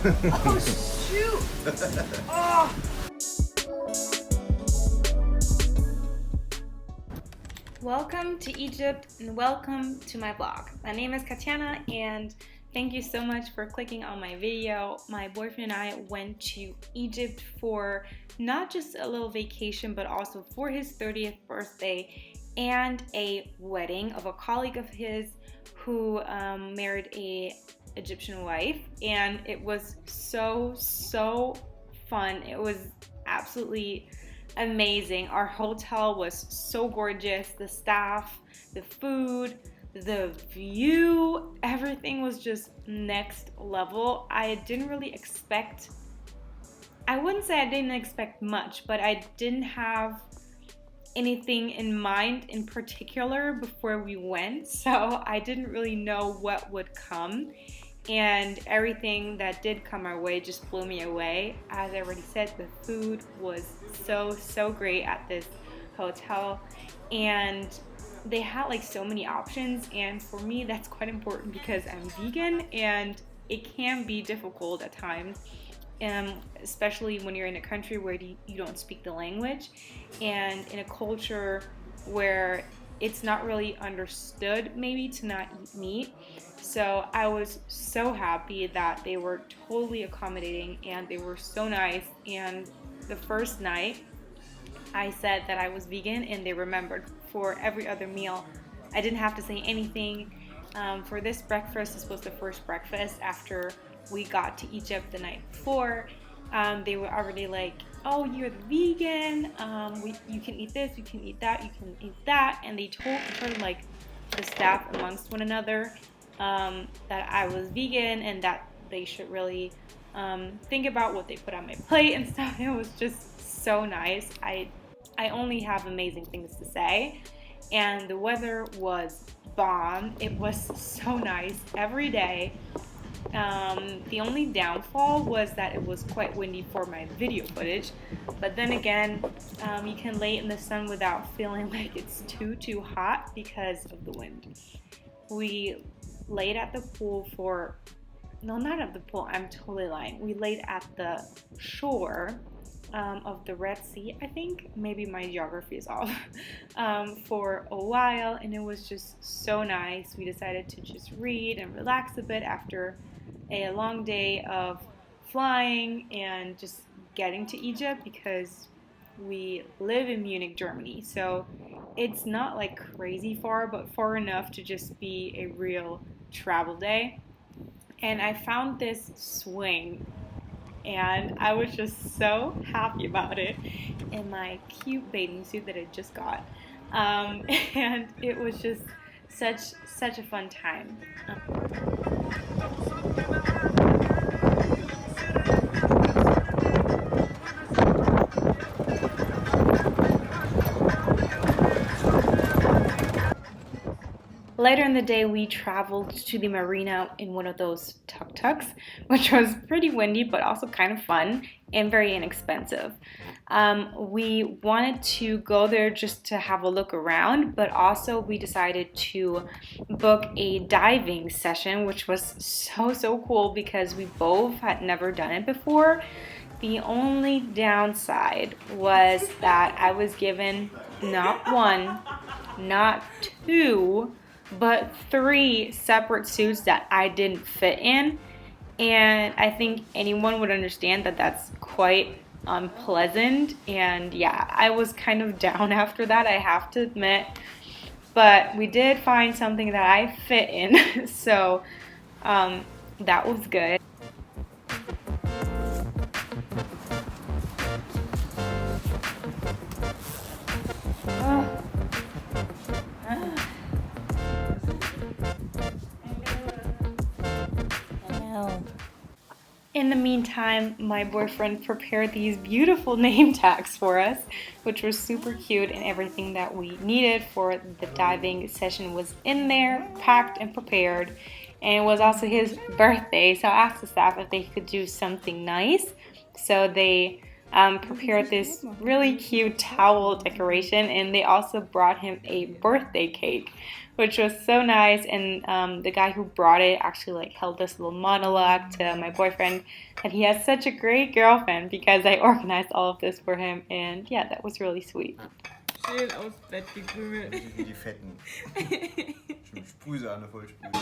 Oh shoot! Oh. Welcome to Egypt and welcome to my vlog. My name is Katiana and thank you so much for clicking on my video. My boyfriend and I went to Egypt for not just a little vacation but also for his 30th birthday and a wedding of a colleague of his who married a Egyptian wife, and it was so fun. It was absolutely amazing. Our hotel was so gorgeous. The staff, the food, the view, everything was just next level. I didn't really expect, I wouldn't say I didn't expect much, but I didn't have anything in mind in particular before we went, so I didn't really know what would come, and everything that did come our way just blew me away. As I already said, the food was so great at this hotel, and they had like so many options, and for me that's quite important because I'm vegan and it can be difficult at times, especially when you're in a country where you don't speak the language and in a culture where it's not really understood maybe to not eat meat. So I was so happy that they were totally accommodating and they were so nice. And the first night I said that I was vegan and they remembered. For every other meal I didn't have to say anything. For this breakfast, this was the first breakfast after we got to Egypt the night before. They were already like, oh, you're the vegan, you can eat this, you can eat that, you can eat that, and they told like the staff amongst one another that I was vegan and that they should really think about what they put on my plate and stuff. It was just so nice. I only have amazing things to say, and the weather was bomb. It was so nice every day. The only downfall was that it was quite windy for my video footage, but then again, you can lay in the sun without feeling like it's too hot because of the wind. We laid at the pool for, no, not at the pool, I'm totally lying. We laid at the shore of the Red Sea, I think. Maybe my geography is off. For a while, and it was just so nice. We decided to just read and relax a bit after a long day of flying and just getting to Egypt, because we live in Munich, Germany, so it's not like crazy far, but far enough to just be a real travel day. And I found this swing and I was just so happy about it in my cute bathing suit that I just got, and it was just such a fun time. Later in the day, we traveled to the marina in one of those tuk-tuks, which was pretty windy but also kind of fun and very inexpensive. We wanted to go there just to have a look around, but also we decided to book a diving session, which was so cool because we both had never done it before. The only downside was that I was given not one, not two, but three separate suits that I didn't fit in, and I think anyone would understand that that's quite unpleasant. And yeah, I was kind of down after that, I have to admit, but we did find something that I fit in, so that was good. In the meantime, my boyfriend prepared these beautiful name tags for us, which was super cute, and everything that we needed for the diving session was in there, packed and prepared. And it was also his birthday, so I asked the staff if they could do something nice. So they prepared this really cute towel decoration, and they also brought him a birthday cake, which was so nice. And the guy who brought it actually like held this little monologue to my boyfriend that he has such a great girlfriend because I organized all of this for him, and yeah, that was really sweet. Schön aufs Bett gekrümelt. Wie die Fetten. Sprühsahne, voll Sprühsahne.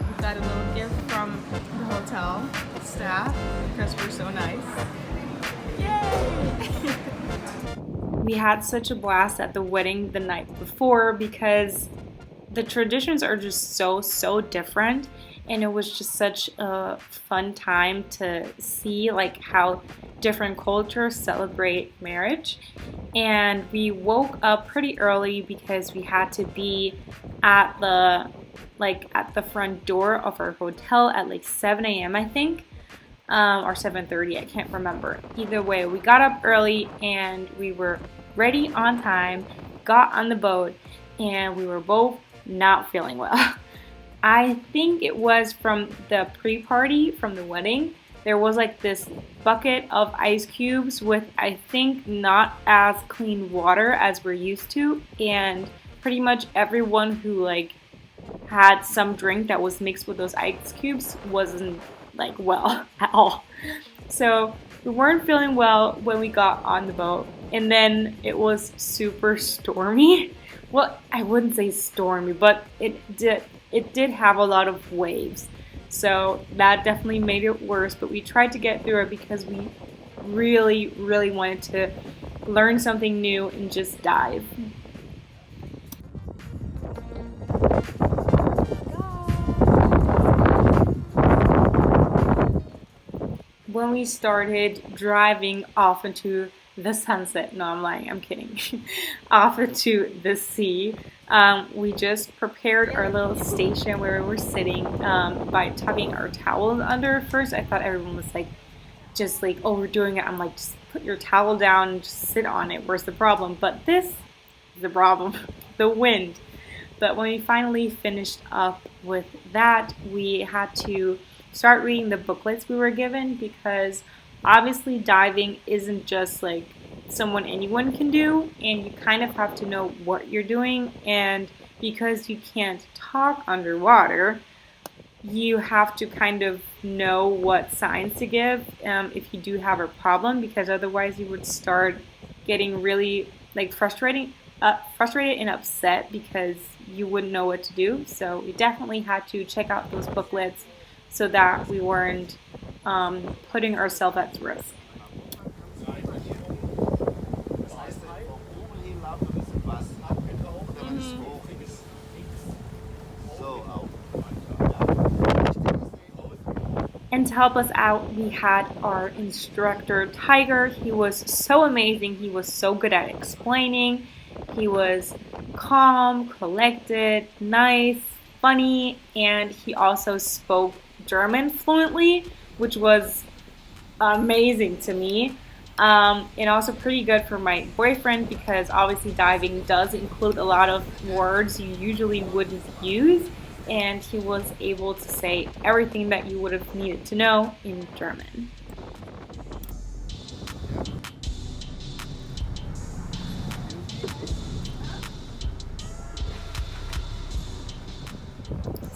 We got a little gift from the hotel staff because we're so nice. Yay! We had such a blast at the wedding the night before because the traditions are just so different, and it was just such a fun time to see like how different cultures celebrate marriage. And we woke up pretty early because we had to be at the front door of our hotel at like 7 a.m. I think. Or 7:30, I can't remember. Either way, we got up early and we were ready on time, got on the boat, and we were both not feeling well. I think it was from the pre-party from the wedding. There was like this bucket of ice cubes with, I think, not as clean water as we're used to, and pretty much everyone who like had some drink that was mixed with those ice cubes wasn't like well at all. So we weren't feeling well when we got on the boat, and then it was super stormy. Well, I wouldn't say stormy, but it did have a lot of waves, so that definitely made it worse. But we tried to get through it because we really wanted to learn something new and just dive. When we started driving off into the sunset, no, I'm lying, I'm kidding, off into the sea, we just prepared our little station where we were sitting by tucking our towels under. First, I thought everyone was like, just like overdoing it. I'm like, just put your towel down and just sit on it. Where's the problem? But this is the problem, the wind. But when we finally finished up with that, we had to start reading the booklets we were given, because obviously diving isn't just like anyone can do, and you kind of have to know what you're doing. And because you can't talk underwater, you have to kind of know what signs to give if you do have a problem, because otherwise you would start getting really like frustrated and upset because you wouldn't know what to do. So we definitely had to check out those booklets so that we weren't putting ourselves at risk. And to help us out, we had our instructor, Tiger. He was so amazing. He was so good at explaining. He was calm, collected, nice, funny, and he also spoke German fluently, which was amazing to me. And also pretty good for my boyfriend, because obviously diving does include a lot of words you usually wouldn't use, and he was able to say everything that you would have needed to know in German.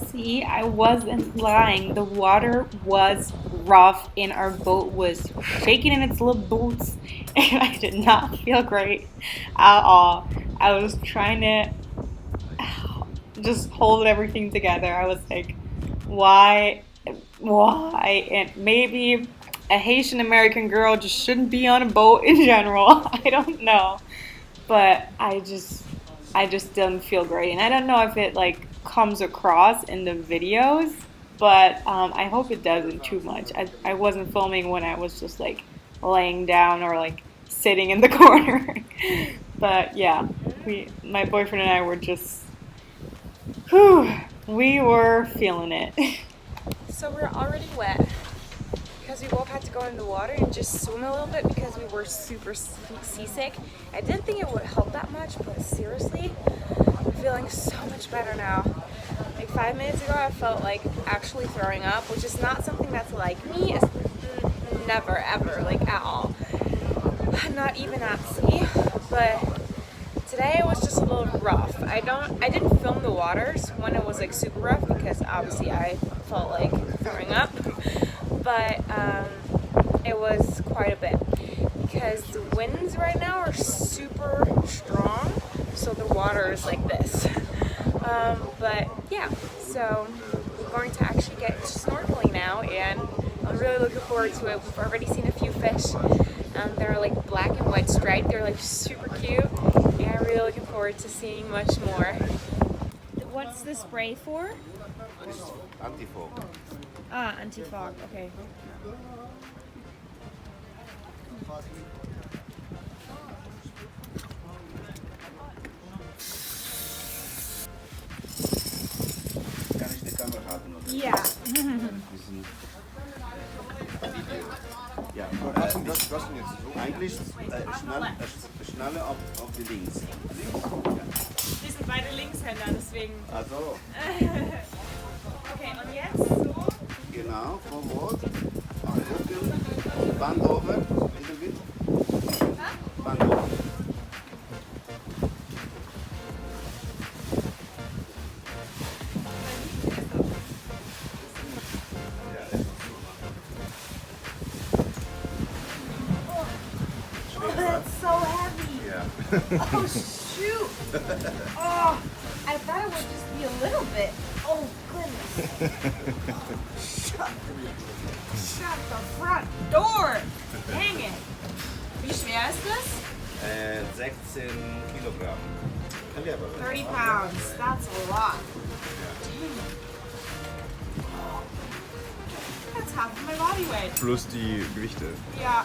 See, I wasn't lying. The water was rough and our boat was shaking in its little boots, and I did not feel great at all. I was trying to just hold everything together. I was like, why? And maybe a Haitian American girl just shouldn't be on a boat in general. I don't know, but I just didn't feel great, and I don't know if it like comes across in the videos, but I hope it doesn't too much. I wasn't filming when I was just like laying down or like sitting in the corner. But yeah, my boyfriend and I were just, we were feeling it. So we're already wet because we both had to go in the water and just swim a little bit because we were super seasick. I didn't think it would help that much, but seriously, I'm feeling so much better now. Like 5 minutes ago, I felt like actually throwing up, which is not something that's like me. Never, ever, like at all. Not even at sea, but today it was just a little rough. I didn't film the waters when it was like super rough because obviously I felt like throwing up, but it was quite a bit because the winds right now are super strong, so the water is like this. But yeah, so we're going to actually get snorkeling now, and I'm really looking forward to it. We've already seen a few fish. They're like black and white striped. They're like super cute, and I'm really looking forward to seeing much more. What's the spray for? Anti-fog. Ah, anti-fog. Okay. Kann ich die Kamera haben? Oder? Yeah. Diesen Video. Ja, was denn jetzt? Eigentlich schnalle auf die links. Wir sind beide Linkshänder, deswegen. Also, Okay, und jetzt so? genau, forward, Rücken, Band over, little bit. Band over. Oh, that's so heavy. Yeah. Oh, shoot. Oh, I thought it would just be a little bit. Oh, goodness. Shut the front door. Dang it. Wie schwer ist das? 16 Kilogramm. 30 pounds. That's a lot. That's half of my body weight. Plus die Gewichte. Ja.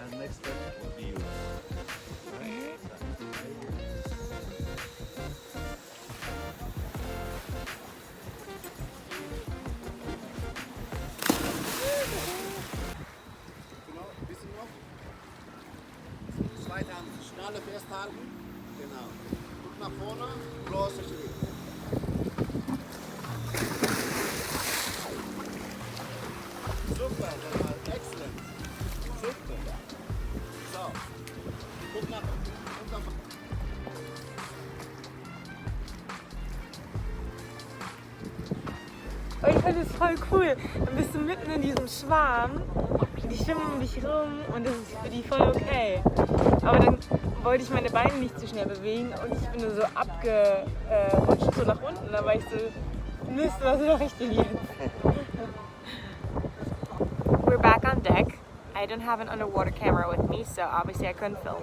And next step will be you. Genau, ein bisschen noch. Zweite Hand, Schnalle festhalten. Genau. Guck nach vorne, großer Schritt. Super, excellent. Super. So, guck nach unten. Oh, ich finde es voll cool. Dann bist du mitten in diesem Schwarm, die schwimmen um dich rum und das ist für die voll okay. Aber dann wollte ich meine Beine nicht zu schnell bewegen und ich bin nur so abgerutscht so nach unten. Da war ich so, Mist, was mache ich denn jetzt? We're back on deck. I don't have an underwater camera with me, so obviously I couldn't film.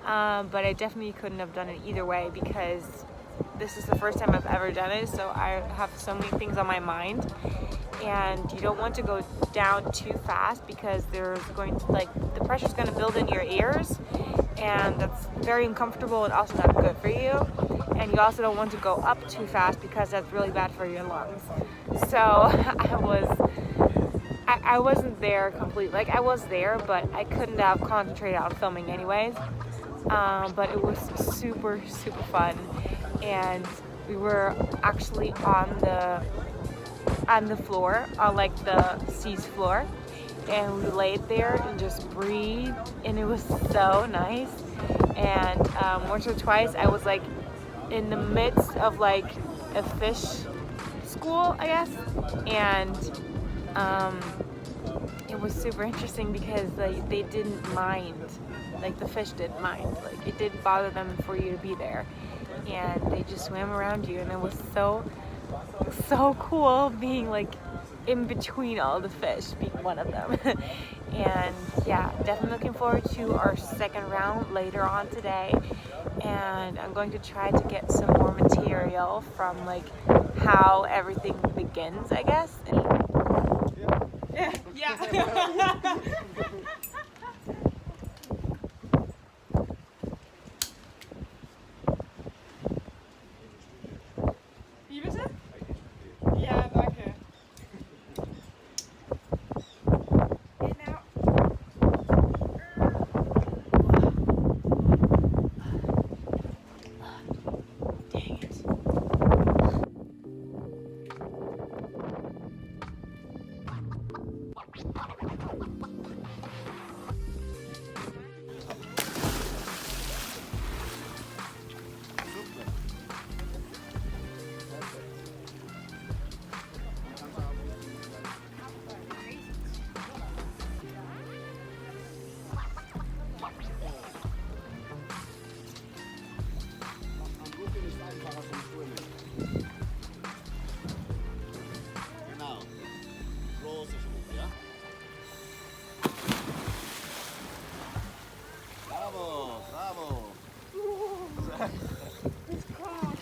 But I definitely couldn't have done it either way because this is the first time I've ever done it, so I have so many things on my mind, and you don't want to go down too fast because there's going to, like, the pressure's going to build in your ears, and that's very uncomfortable and also not good for you. And you also don't want to go up too fast because that's really bad for your lungs. So I wasn't there completely. Like, I was there, but I couldn't have concentrated on filming anyways. But it was super, super fun. And we were actually on the floor, on like the sea's floor. And we laid there and just breathed, and it was so nice. And once or twice I was like in the midst of like a fish school, I guess. And it was super interesting because they didn't mind, like the fish didn't mind, like it didn't bother them for you to be there, and they just swam around you, and it was so cool being like in between all the fish, being one of them. And yeah, definitely looking forward to our second round later on today, and I'm going to try to get some more material from like how everything begins, I guess. Yeah. It's cold.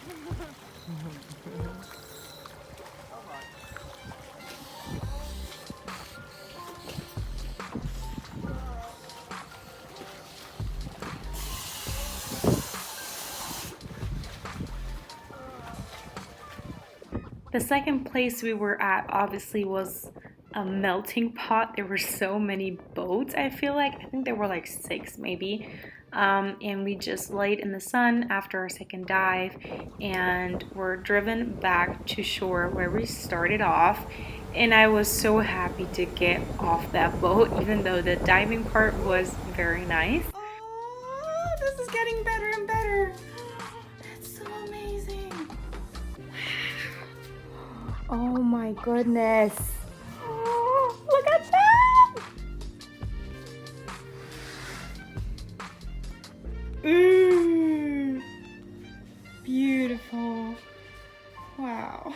The second place we were at obviously was a melting pot. There were so many boats, I feel like. I think there were like 6 maybe. And we just laid in the sun after our second dive and were driven back to shore where we started off. And I was so happy to get off that boat, even though the diving part was very nice. Oh, this is getting better and better. That's so amazing. Oh my goodness. Oh, look at that! Beautiful. Wow.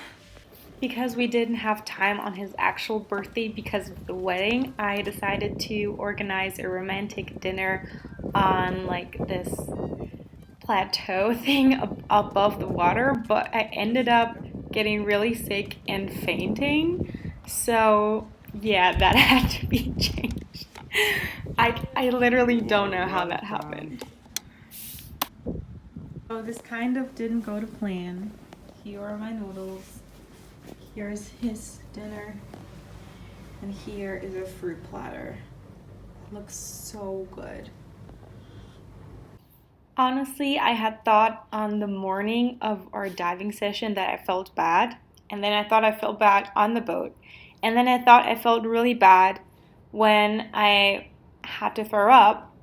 Because we didn't have time on his actual birthday because of the wedding, I decided to organize a romantic dinner on like this plateau thing above the water, but I ended up getting really sick and fainting. So yeah, that had to be changed. I literally don't know how that happened. So this kind of didn't go to plan. Here are my noodles. Here's his dinner. And here is a fruit platter. It looks so good. Honestly, I had thought on the morning of our diving session that I felt bad. And then I thought I felt bad on the boat. And then I thought I felt really bad when I had to throw up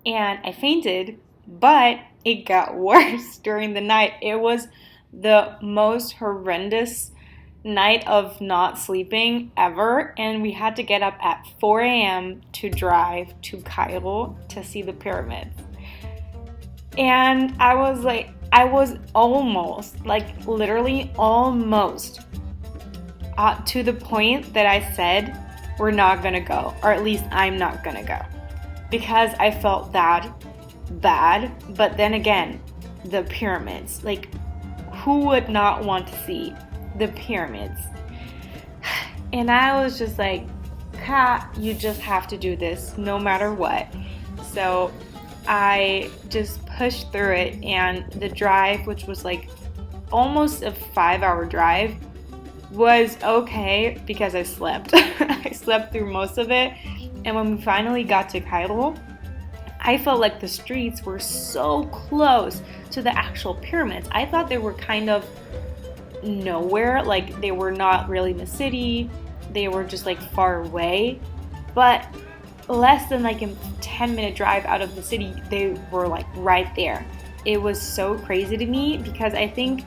and I fainted. But it got worse during the night. It was the most horrendous night of not sleeping ever. And we had to get up at 4 a.m. to drive to Cairo to see the pyramids. And I was almost, like literally almost to the point that I said, we're not gonna go, or at least I'm not gonna go, because I felt that bad. But then again, the pyramids, like who would not want to see the pyramids? And I was just like, Kat, you just have to do this no matter what. So I just pushed through it, and the drive, which was like almost a 5-hour drive, was okay because I slept. I slept through most of it. And when we finally got to Cairo, I felt like the streets were so close to the actual pyramids. I thought they were kind of nowhere, like they were not really in the city. They were just like far away. But less than like a 10-minute drive out of the city, they were like right there. It was so crazy to me because I think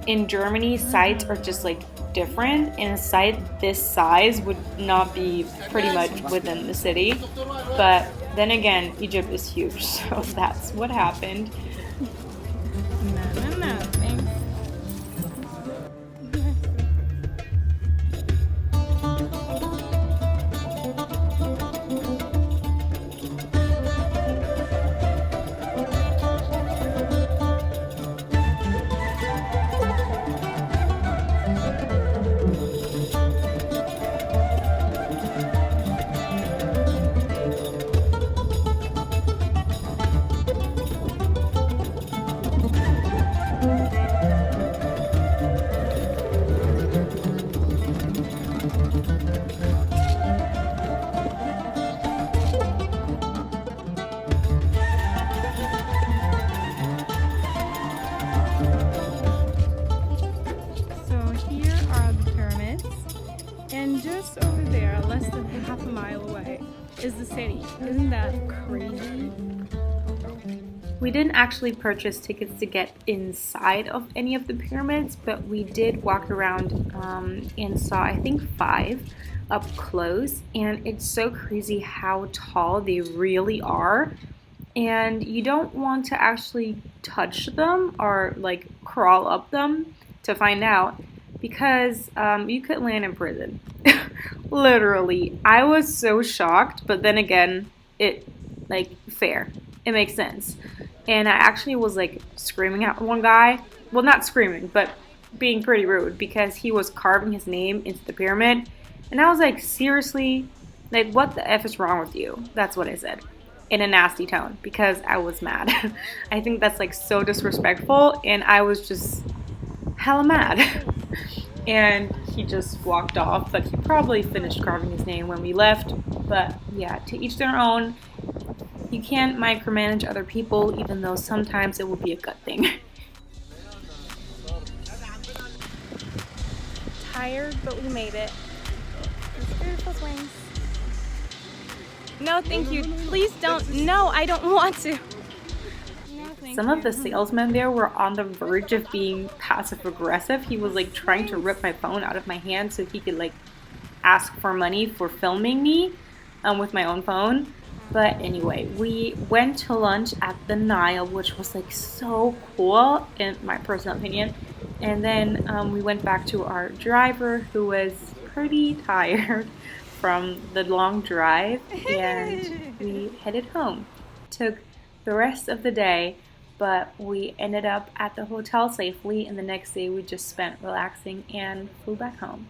in Germany, sites are just like different, and a site this size would not be pretty much within the city. But then again, Egypt is huge, so that's what happened. No, thanks. Just over there, less than half a mile away, is the city. Isn't that crazy? We didn't actually purchase tickets to get inside of any of the pyramids, but we did walk around and saw, I think, 5 up close. And it's so crazy how tall they really are. And you don't want to actually touch them or like crawl up them to find out, because you could land in prison. Literally. I was so shocked, but then again, it, like, fair. it makes sense. And I actually was like screaming at one guy. Well, not screaming, but being pretty rude because he was carving his name into the pyramid. And I was like, seriously? Like, what the F is wrong with you? That's what I said. In a nasty tone because I was mad. I think that's like so disrespectful, and I was just hella mad. And he just walked off, but he probably finished carving his name when we left. But yeah, to each their own. You can't micromanage other people, even though sometimes it will be a good thing. Tired, but we made it. Those beautiful swings. No, thank you. Please don't. No, I don't want to. Some of the salesmen there were on the verge of being passive aggressive. He was like trying to rip my phone out of my hand so he could like ask for money for filming me with my own phone. But anyway, we went to lunch at the Nile, which was like so cool in my personal opinion. And then we went back to our driver, who was pretty tired from the long drive, and we headed home. Took the rest of the day, but we ended up at the hotel safely, and the next day we just spent relaxing and flew back home.